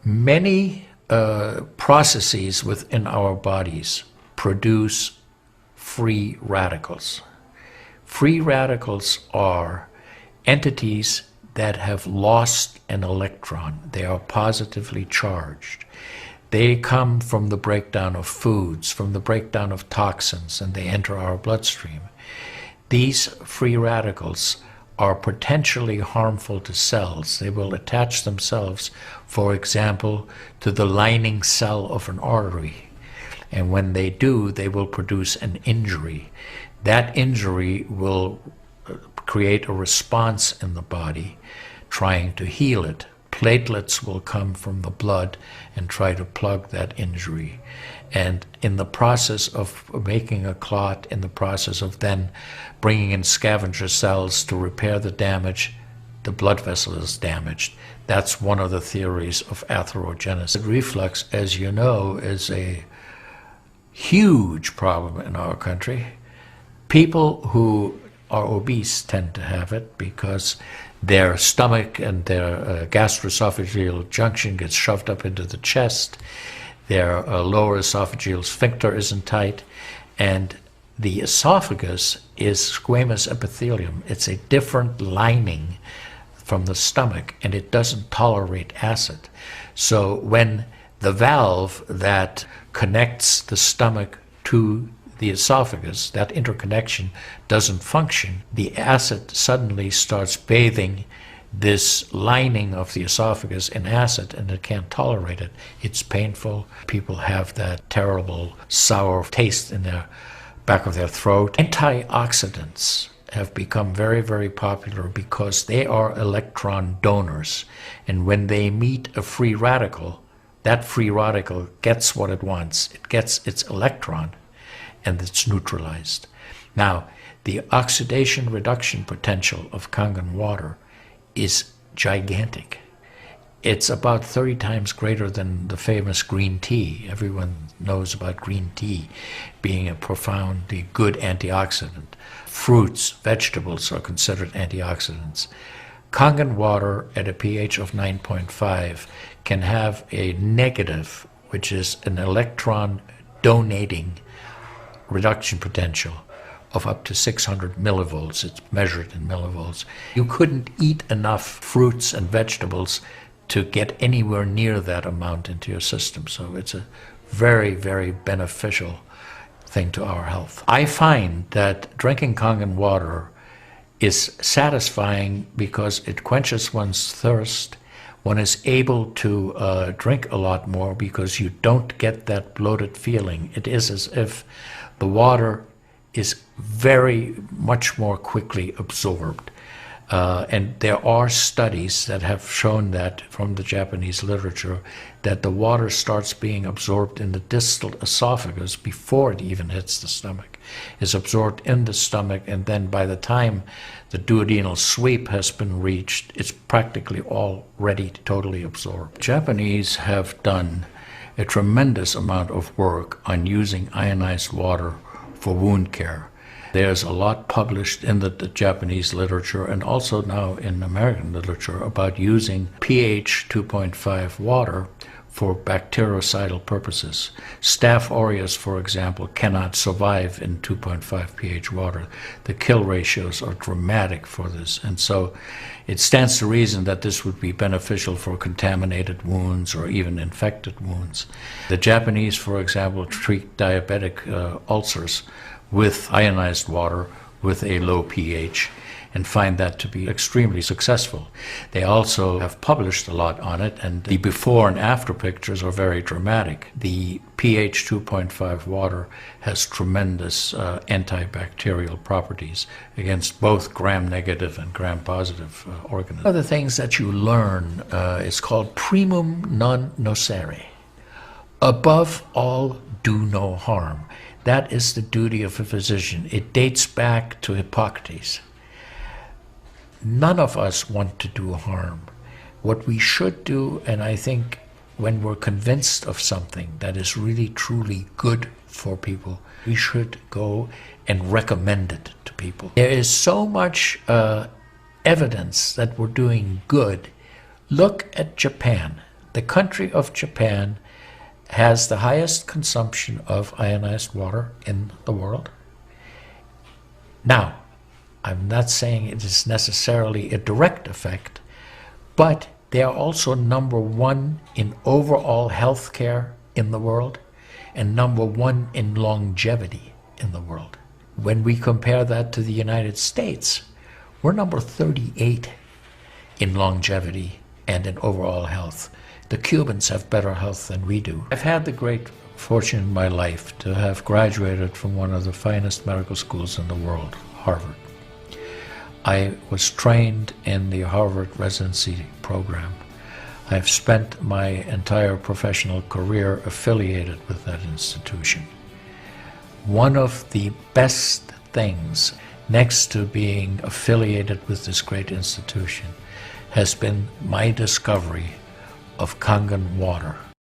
Many processes within our bodies produce free radicals. Free radicals are entities that have lost an electron. They are positively charged. They come from the breakdown of foods, from the breakdown of toxins, and they enter our bloodstream. These free radicals are potentially harmful to cells. They will attach themselves, for example, to the lining cell of an artery. And when they do, they will produce an injury. That injury will create a response in the body trying to heal it. Platelets will come from the blood and try to plug that injury. And in the process of making a clot, in the process of then bringing in scavenger cells to repair the damage, the blood vessel is damaged. That's one of the theories of atherogenesis. Reflux, as you know, is a huge problem in our country. People who are obese tend to have it because their stomach and their gastroesophageal junction gets shoved up into the chest. Their lower esophageal sphincter isn't tight, and the esophagus is squamous epithelium. It's a different lining from the stomach, and it doesn't tolerate acid. So when the valve that connects the stomach to the esophagus, that interconnection doesn't function, the acid suddenly starts bathing this lining of the esophagus in acid, and it can't tolerate it. It's painful. People have that terrible sour taste in the back of their throat. Antioxidants have become very, very popular because they are electron donors. And when they meet a free radical, that free radical gets what it wants. It gets its electron, and it's neutralized. Now, the oxidation reduction potential of Kangen water is gigantic. It's about 30 times greater than the famous green tea. Everyone knows about green tea being a profoundly good antioxidant. Fruits, vegetables are considered antioxidants. Kangen water at a pH of 9.5 can have a negative, which is an electron donating reduction potential of up to 600 millivolts. It's measured in millivolts. You couldn't eat enough fruits and vegetables to get anywhere near that amount into your system. So it's a very, very beneficial thing to our health. I find that drinking Kangen water is satisfying because it quenches one's thirst. One is able to drink a lot more because you don't get that bloated feeling. It is as if the water is very much more quickly absorbed. And there are studies that have shown that from the Japanese literature that the water starts being absorbed in the distal esophagus before it even hits the stomach. It's absorbed in the stomach, and then by the time the duodenal sweep has been reached, it's practically already totally absorbed. Japanese have done a tremendous amount of work on using ionized water for wound care. There's a lot published in the Japanese literature and also now in American literature about using pH 2.5 water for bactericidal purposes. Staph aureus, for example, cannot survive in 2.5 pH water. The kill ratios are dramatic for this, and so it stands to reason that this would be beneficial for contaminated wounds or even infected wounds. The Japanese, for example, treat diabetic ulcers with ionized water with a low pH and find that to be extremely successful. They also have published a lot on it, and the before and after pictures are very dramatic. The pH 2.5 water has tremendous antibacterial properties against both gram-negative and gram-positive organisms. One of the things that you learn is called primum non nocere. Above all, do no harm. That is the duty of a physician. It dates back to Hippocrates. None of us want to do harm. What we should do, and I think when we're convinced of something that is really truly good for people, we should go and recommend it to people. There is so much evidence that we're doing good. Look at Japan. the country of Japan has the highest consumption of ionized water in the world. Now, I'm not saying it is necessarily a direct effect, but they are also number one in overall health care in the world and number one in longevity in the world. When we compare that to the United States, we're number 38 in longevity and in overall health. The Cubans have better health than we do. I've had the great fortune in my life to have graduated from one of the finest medical schools in the world, Harvard. I was trained in the Harvard residency program. I've spent my entire professional career affiliated with that institution. One of the best things, next to being affiliated with this great institution, has been my discovery of Kangen water.